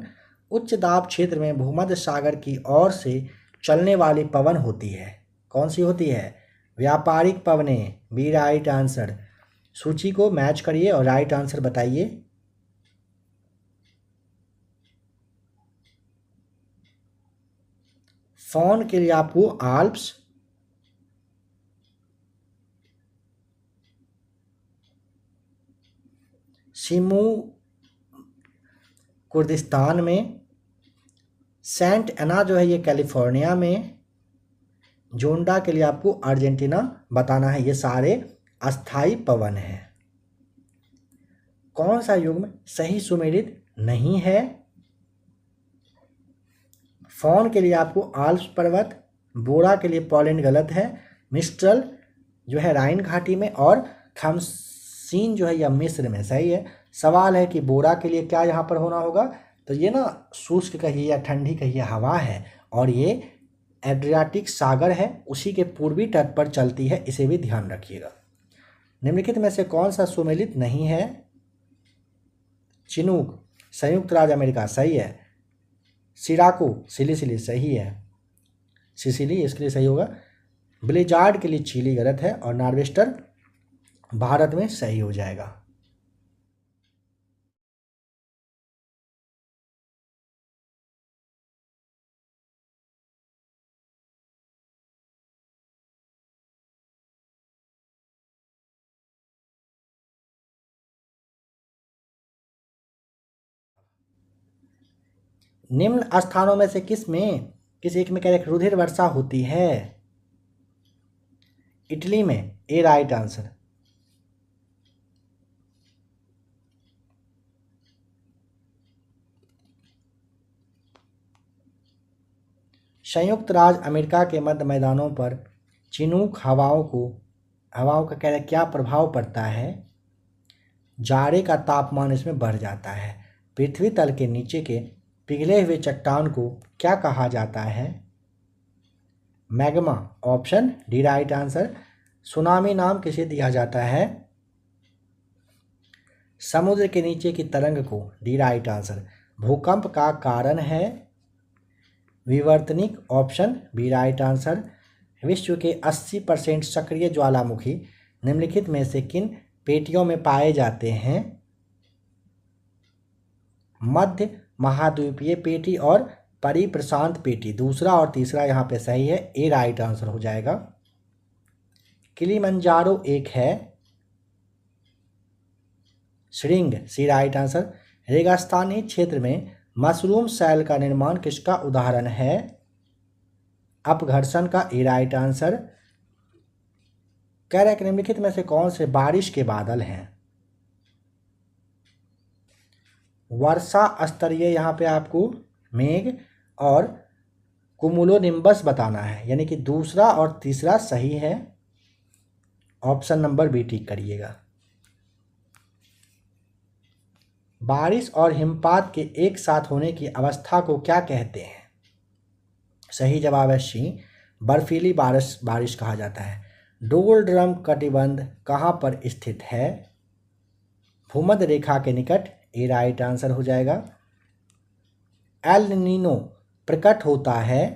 उच्च दाब क्षेत्र में भूमध्य सागर की ओर से चलने वाली पवन होती है, कौन सी होती है? व्यापारिक पवनें, बी राइट आंसर। सूची को मैच करिए और राइट आंसर बताइए। फॉन के लिए आपको आल्प्स, शिमू कुर्दिस्तान में, सेंट एना जो है ये कैलिफोर्निया में, जोंडा के लिए आपको अर्जेंटीना बताना है। ये सारे अस्थाई पवन हैं। कौन सा युग्म सही सुमेलित नहीं है? फॉन के लिए आपको आल्प्स पर्वत, बोरा के लिए पोलैंड गलत है, मिस्ट्रल जो है राइन घाटी में, और खमसीन जो है यह मिस्र में सही है। सवाल है कि बोरा के लिए क्या यहाँ पर होना होगा? तो ये ना शुष्क कहिए या ठंडी कहिए हवा है, और ये एड्रियाटिक सागर है, उसी के पूर्वी तट पर चलती है, इसे भी ध्यान रखिएगा। निम्नलिखित में से कौन सा सुमेलित नहीं है? चिनूक संयुक्त राज्य अमेरिका सही है। सिराको सिली सही है, सिसिली इसके लिए सही होगा। ब्लिजार्ड के लिए चिली गलत है, और नार्वेस्टर भारत में सही हो जाएगा। निम्न स्थानों में से किस एक में कह रुधिर वर्षा होती है? इटली में, ए राइट आंसर। संयुक्त राज्य अमेरिका के मध्य मैदानों पर चिनूक हवाओं का क्या प्रभाव पड़ता है? जाड़े का तापमान इसमें बढ़ जाता है। पृथ्वी तल के नीचे के पिघले हुए चट्टान को क्या कहा जाता है? Magma, option D right answer. Tsunami नाम किसे दिया जाता है? समुद्र के नीचे की तरंग को, डी राइट आंसर। भूकंप का कारण है विवर्तनिक, ऑप्शन बी राइट आंसर। विश्व के 80% सक्रिय ज्वालामुखी निम्नलिखित में से किन पेटियों में पाए जाते हैं? मध्य महाद्वीपीय पेटी और परिप्रशांत पेटी। दूसरा और तीसरा यहाँ पे सही है, ए राइट आंसर हो जाएगा। किलिमंजारो एक है, श्रृंग, सी राइट आंसर। रेगिस्तानी क्षेत्र में मशरूम सेल का निर्माण किसका उदाहरण है? अपघर्षण का, ए राइट आंसर। कह रहे कि निम्नलिखित में से कौन से बारिश के बादल हैं? वर्षा स्तरीय, यहाँ पे आपको मेघ और कुमुलोनिम्बस बताना है, यानी कि दूसरा और तीसरा सही है। ऑप्शन नंबर बी टिक करिएगा। बारिश और हिमपात के एक साथ होने की अवस्था को क्या कहते हैं? सही जवाब है सी, बर्फीली बारिश कहा जाता है। डोलड्रम कटिबंध कहाँ पर स्थित है? भूमध्य रेखा के निकट, ए राइट आंसर हो जाएगा। एल नीनो प्रकट होता है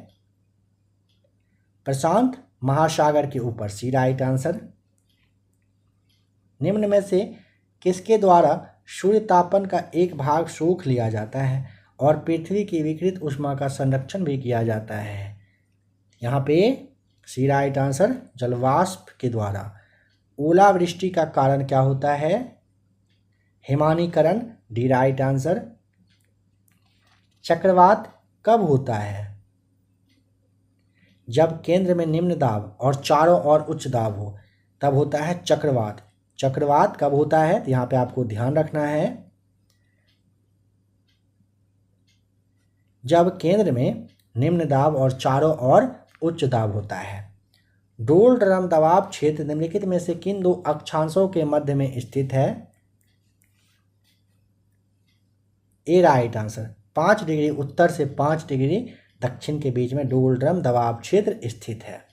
प्रशांत महासागर के ऊपर, सी राइट आंसर। निम्न में से किसके द्वारा सूर्य तापन का एक भाग सोख लिया जाता है और पृथ्वी की विकृत ऊष्मा का संरक्षण भी किया जाता है? यहाँ पे सी राइट आंसर, जलवाष्प के द्वारा। ओलावृष्टि का कारण क्या होता है? हिमानीकरण, डी राइट आंसर। चक्रवात कब होता है? जब केंद्र में निम्न दाब और चारों ओर उच्च दाब हो तब होता है चक्रवात। चक्रवात कब होता है? तो यहाँ पे आपको ध्यान रखना है, जब केंद्र में निम्न दाब और चारों ओर उच्च दाब होता है। डोलड्रम दबाव क्षेत्र निम्नलिखित में से किन दो अक्षांशों के मध्य में स्थित है? A right answer. 5 डिग्री उत्तर से 5 डिग्री दक्षिण के बीच में डोलड्रम दबाव क्षेत्र स्थित है।